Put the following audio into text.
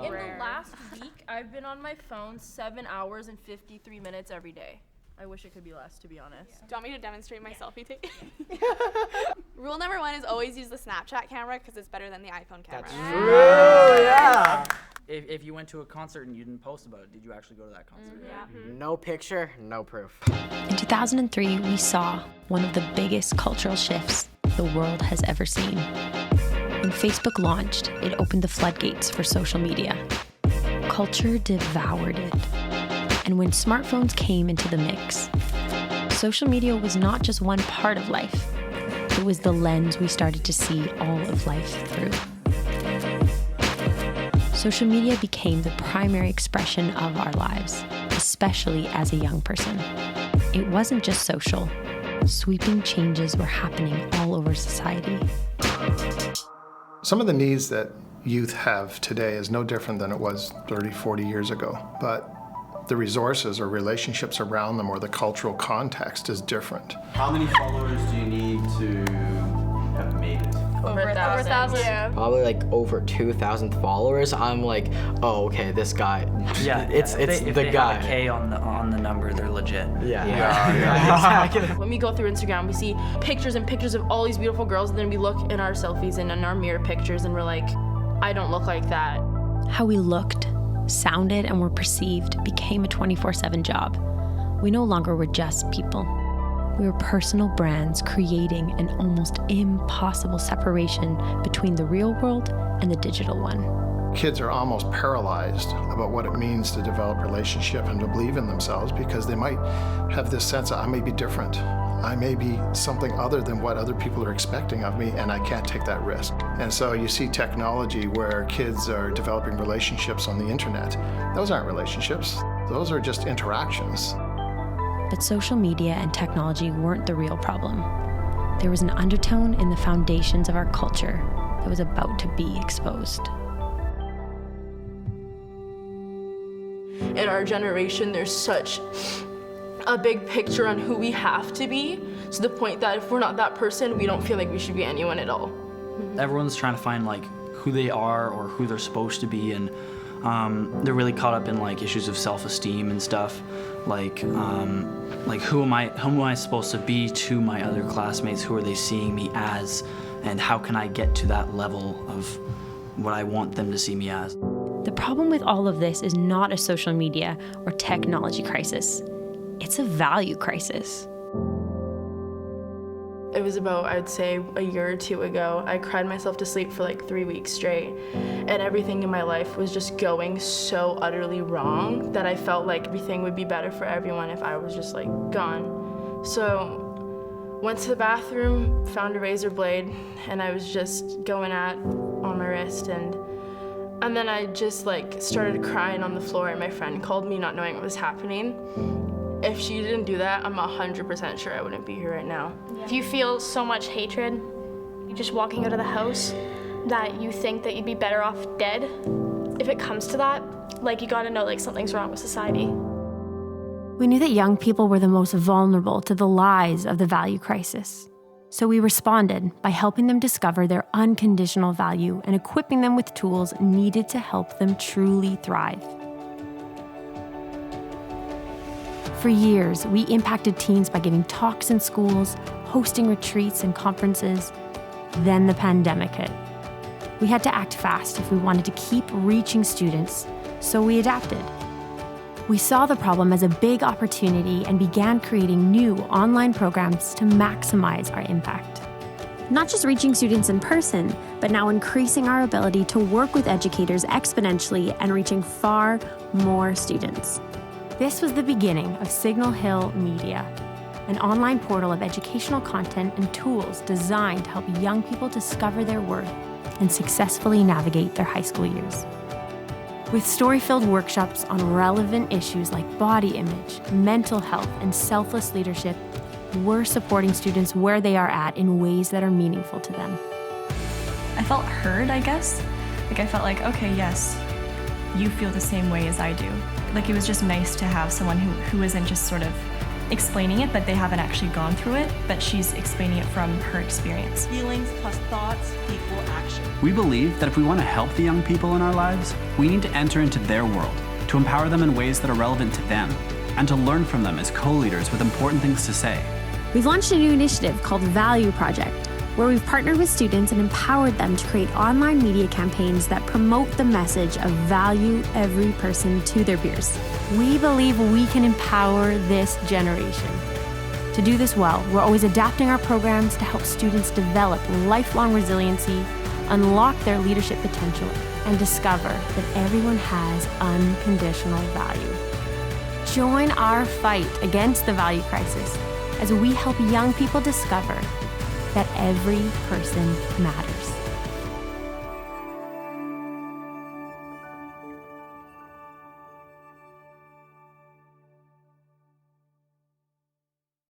In the last week, I've been on my phone 7 hours and 53 minutes every day. I wish it could be less, to be honest. Do you want me to demonstrate my selfie take? Rule number 1 is always use the Snapchat camera because it's better than the iPhone camera. That's true, yeah. If you went to a concert and you didn't post about it, did you actually go to that concert? Yeah. Mm-hmm. No picture, no proof. In 2003, we saw one of the biggest cultural shifts the world has ever seen. When Facebook launched, it opened the floodgates for social media. Culture devoured it. And when smartphones came into the mix, social media was not just one part of life. It was the lens we started to see all of life through. Social media became the primary expression of our lives, especially as a young person. It wasn't just social. Sweeping changes were happening all over society. Some of the needs that youth have today is no different than it was 30, 40 years ago, but the resources or relationships around them or the cultural context is different. How many followers do you need to have made it? Over 1,000. Yeah. Probably like over 2,000 followers. I'm like, oh, okay, this guy. Yeah, it's if the they guy. have a K on the number, they're legit. Yeah. When we go through Instagram, we see pictures and pictures of all these beautiful girls, and then we look in our selfies and in our mirror pictures, and we're like, I don't look like that. How we looked, sounded, and were perceived became a 24/7 job. We no longer were just people. We were personal brands creating an almost impossible separation between the real world and the digital one. Kids are almost paralyzed about what it means to develop relationship and to believe in themselves because they might have this sense that I may be different. I may be something other than what other people are expecting of me, and I can't take that risk. And so you see technology where kids are developing relationships on the internet. Those aren't relationships. Those are just interactions. But social media and technology weren't the real problem. There was an undertone in the foundations of our culture that was about to be exposed. In our generation, there's such a big picture on who we have to be, to the point that if we're not that person, we don't feel like we should be anyone at all. Everyone's trying to find like who they are or who they're supposed to be, and they're really caught up in like issues of self-esteem and stuff. Like who am I supposed to be to my other classmates? Who are they seeing me as? And how can I get to that level of what I want them to see me as? The problem with all of this is not a social media or technology crisis. It's a value crisis. It was about, I'd say, a year or two ago. I cried myself to sleep for like 3 weeks straight, and everything in my life was just going so utterly wrong that I felt like everything would be better for everyone if I was just like gone. So went to the bathroom, found a razor blade, and I was just going at on my wrist, and then I just like started crying on the floor, and my friend called me not knowing what was happening. If she didn't do that, I'm 100% sure I wouldn't be here right now. If you feel so much hatred, just walking out of the house, that you think that you'd be better off dead, if it comes to that, like you gotta know like something's wrong with society. We knew that young people were the most vulnerable to the lies of the value crisis. So we responded by helping them discover their unconditional value and equipping them with tools needed to help them truly thrive. For years, we impacted teens by giving talks in schools, hosting retreats and conferences. Then the pandemic hit. We had to act fast if we wanted to keep reaching students, so we adapted. We saw the problem as a big opportunity and began creating new online programs to maximize our impact. Not just reaching students in person, but now increasing our ability to work with educators exponentially and reaching far more students. This was the beginning of Signal Hill Media, an online portal of educational content and tools designed to help young people discover their worth and successfully navigate their high school years. With story-filled workshops on relevant issues like body image, mental health, and selfless leadership, we're supporting students where they are at in ways that are meaningful to them. I felt heard, I guess. Like I felt like, okay, yes, you feel the same way as I do. Like it was just nice to have someone who isn't just sort of explaining it, but they haven't actually gone through it, but she's explaining it from her experience. Feelings plus thoughts equal action. We believe that if we want to help the young people in our lives, we need to enter into their world, to empower them in ways that are relevant to them, and to learn from them as co-leaders with important things to say. We've launched a new initiative called Value Project, where we've partnered with students and empowered them to create online media campaigns that promote the message of value every person to their peers. We believe we can empower this generation. To do this well, we're always adapting our programs to help students develop lifelong resiliency, unlock their leadership potential, and discover that everyone has unconditional value. Join our fight against the value crisis as we help young people discover that every person matters.